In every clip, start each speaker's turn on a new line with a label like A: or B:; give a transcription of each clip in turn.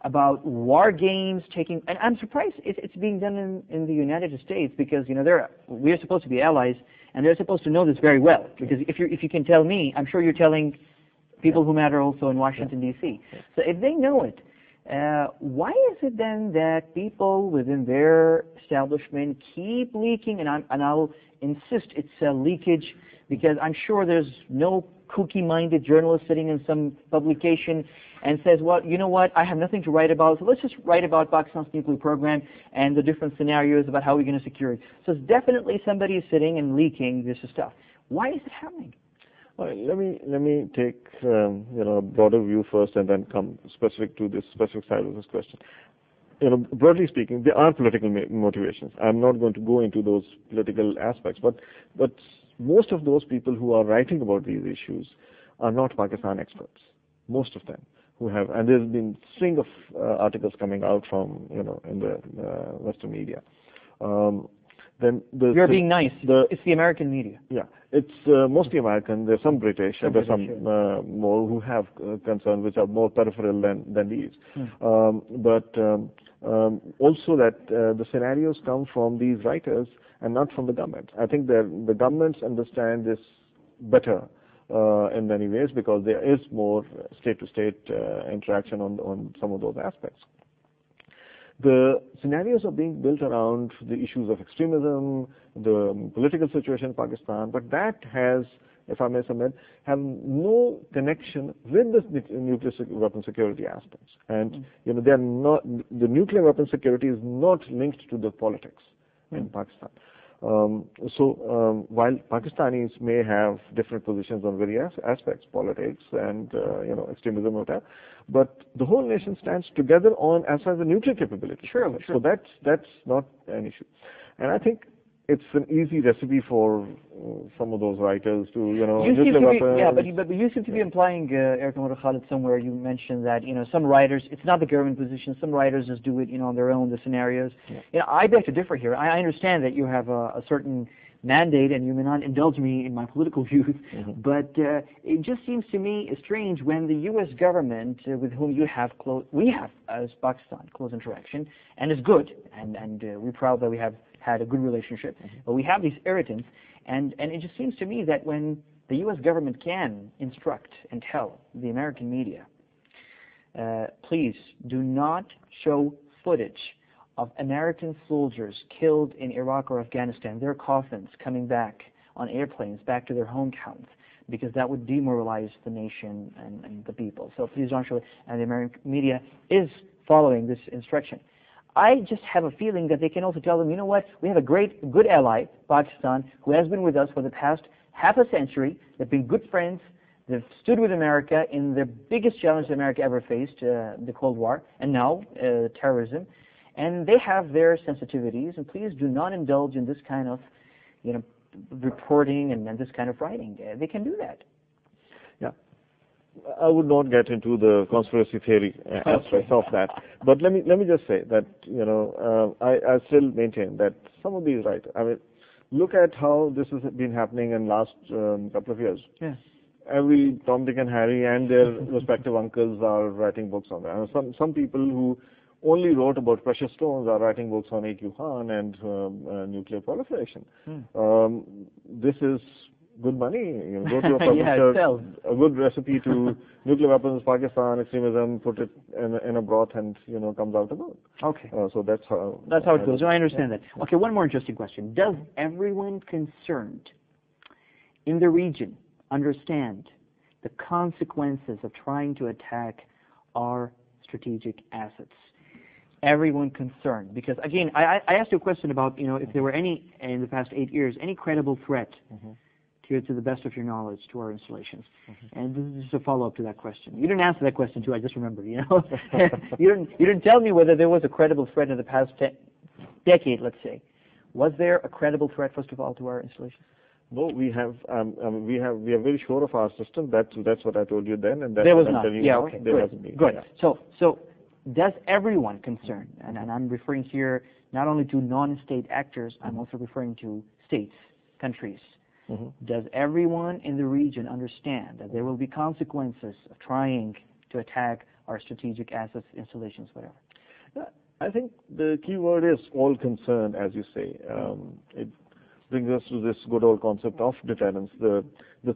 A: about war games taking, and I'm surprised it's being done in the United States, because we're supposed to be allies, and they're supposed to know this very well. Because if you can tell me, I'm sure you're telling people who matter also in Washington D.C. So if they know it, why is it then that people within their establishment keep leaking? And I'll insist it's a leakage, because I'm sure there's no kooky-minded journalist sitting in some publication and says, well, you know what, I have nothing to write about, so let's just write about Pakistan's nuclear program and the different scenarios about how we're going to secure it. So it's definitely somebody is sitting and leaking this stuff. Why is it happening?
B: Well, let me take a broader view first, and then come specific to this specific side of this question. Broadly speaking, there are political motivations. I'm not going to go into those political aspects, but most of those people who are writing about these issues are not Pakistan experts. Most of them who have, and there's been a string of articles coming out from in the Western media. Then
A: you're being nice. It's the American media.
B: Yeah, it's mostly American. There's some British, and there's some more who have concerns which are more peripheral than these. But also that the scenarios come from these writers and not from the government. I think the governments understand this better in many ways, because there is more state-to-state interaction on some of those aspects. The scenarios are being built around the issues of extremism, the political situation in Pakistan, but that has, if I may submit, have no connection with the nuclear weapon security aspects. And they're not, the nuclear weapon security is not linked to the politics in Pakistan. So while Pakistanis may have different positions on various aspects, politics and extremism or that, but the whole nation stands together on as far as the nuclear capability.
A: Sure.
B: So that's not an issue, and I think it's an easy recipe for some of those writers to nuclear weapons.
A: Yeah, but you seem to be implying, Commodore Khalid, somewhere you mentioned that some writers, it's not the government position. Some writers just do it on their own, the scenarios. I beg to differ here. I understand that you have a certain mandate, and you may not indulge me in my political views, but it just seems to me strange when the U.S. government, with whom we have as Pakistan close interaction, and is good, and we're proud that we have had a good relationship, but we have these irritants, and it just seems to me that when the U.S. government can instruct and tell the American media, please do not show footage of American soldiers killed in Iraq or Afghanistan, their coffins coming back on airplanes back to their hometowns, because that would demoralize the nation and the people. So please don't show it. And the American media is following this instruction. I just have a feeling that they can also tell them, you know what, we have a good ally, Pakistan, who has been with us for the past half a century. They've been good friends. They've stood with America in the biggest challenge America ever faced, the Cold War, and now terrorism. And they have their sensitivities, and please do not indulge in this kind of, reporting and this kind of writing. They can do that.
B: Yeah, I would not get into the conspiracy theory aspects of that, but let me just say that I still maintain that some of these writers. I mean, look at how this has been happening in last couple of years.
A: Yes.
B: Every Tom, Dick, and Harry and their respective uncles are writing books on that. And some people who only wrote about precious stones are writing books on A.Q. Khan and nuclear proliferation. This is good money. Go to a publisher, a good recipe to nuclear weapons, Pakistan, extremism, put it in a broth, and comes out a book.
A: Okay.
B: So that's how
A: it goes. I understand that. Okay, one more interesting question. Does everyone concerned in the region understand the consequences of trying to attack our strategic assets? Everyone concerned, because again, I asked you a question about if there were any in the past 8 years any credible threat to the best of your knowledge to our installations, and this is just a follow up to that question. You didn't answer that question too. I just remembered. You didn't tell me whether there was a credible threat in the past decade, let's say. Was there a credible threat first of all to our installations?
B: No, we have. We are very sure of our system. That's what I told you then, and that's
A: there was not.
B: Yeah,
A: okay,
B: there
A: good.
B: hasn't been.
A: Good.
B: Yeah.
A: So. Does everyone concerned, and I'm referring here not only to non-state actors, I'm also referring to states, countries. Does everyone in the region understand that there will be consequences of trying to attack our strategic assets, installations, whatever?
B: I think the key word is all concerned, as you say. It brings us to this good old concept of deterrence, the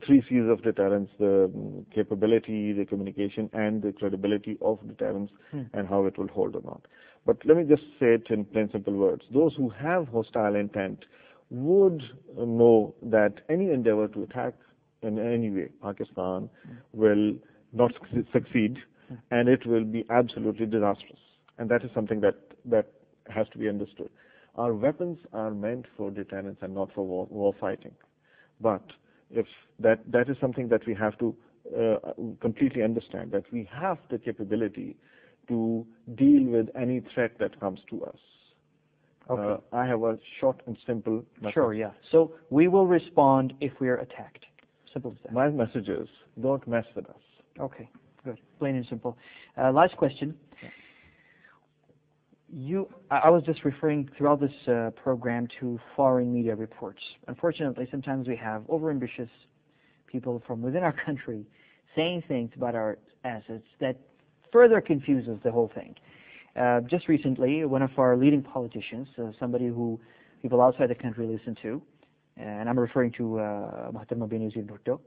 B: three C's of deterrence, the capability, the communication, and the credibility of deterrence, and how it will hold or not. But let me just say it in plain simple words. Those who have hostile intent would know that any endeavor to attack in any way Pakistan will not succeed, and it will be absolutely disastrous. And that is something that has to be understood. Our weapons are meant for deterrence and not for war fighting. But if that is something that we have to completely understand, that we have the capability to deal with any threat that comes to us.
A: Okay.
B: I have a short and simple message.
A: Sure, yeah. So we will respond if we are attacked. Simple as that.
B: My message is, don't mess with us.
A: Okay, good. Plain and simple. Last question. I was just referring throughout this program to foreign media reports. Unfortunately, sometimes we have overambitious people from within our country saying things about our assets that further confuses the whole thing. Just recently, one of our leading politicians, somebody who people outside the country listen to, and I'm referring to Mahatma Benazir Bhutto,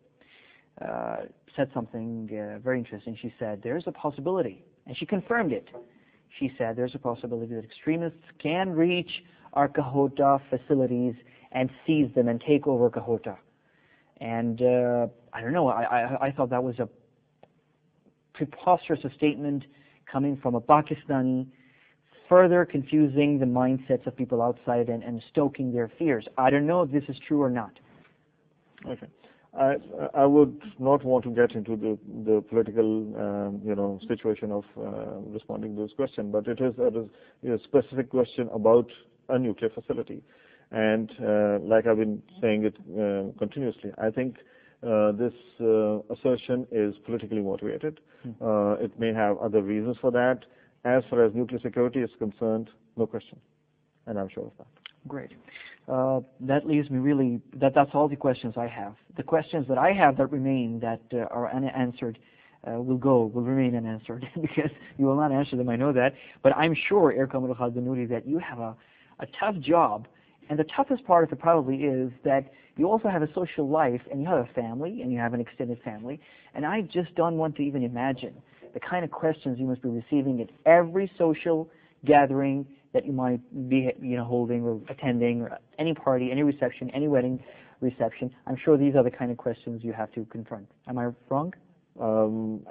A: said something very interesting. She said, there's a possibility, and she confirmed it. She said there's a possibility that extremists can reach our Kahota facilities and seize them and take over Kahota. And I don't know, I thought that was a preposterous statement coming from a Pakistani, further confusing the mindsets of people outside and stoking their fears. I don't know if this is true or not.
B: Okay. I would not want to get into the political situation of responding to this question, but it is a specific question about a nuclear facility, and like I've been saying it continuously, I think this assertion is politically motivated. It may have other reasons for that. As far as nuclear security is concerned, no question, and I'm sure of that.
A: Great. That leaves me really, that's all the questions I have. The questions that I have that remain, that are unanswered, will remain unanswered because you will not answer them, I know that. But I'm sure, Air Commodore Khalid Banuri, that you have a tough job, and the toughest part of it probably is that you also have a social life, and you have a family, and you have an extended family, and I just don't want to even imagine the kind of questions you must be receiving at every social gathering that you might be holding or attending, or any party, any reception, any wedding reception. I'm sure these are the kind of questions you have to confront. Am I wrong?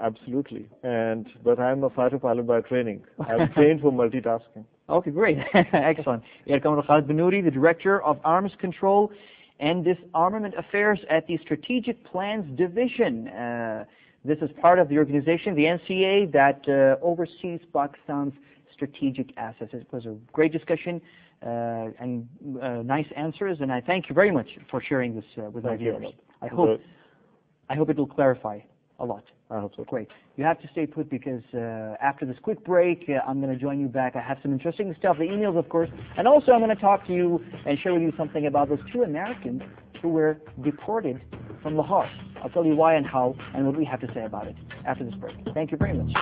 B: Absolutely. But I'm a fighter pilot by training. I'm trained for multitasking.
A: Okay, great. Excellent. Air Commodore Khalid Banuri, the Director of Arms Control and Disarmament Affairs at the Strategic Plans Division. This is part of the organization, the NCA, that oversees Pakistan's strategic assets. It was a great discussion and nice answers, and I thank you very much for sharing this with our viewers. I hope it will clarify a lot.
B: I hope so.
A: Great. You have to stay put because after this quick break, I'm going to join you back. I have some interesting stuff, the emails, of course, and also I'm going to talk to you and share with you something about those 2 Americans who were deported from Lahore. I'll tell you why and how and what we have to say about it after this break. Thank you very much.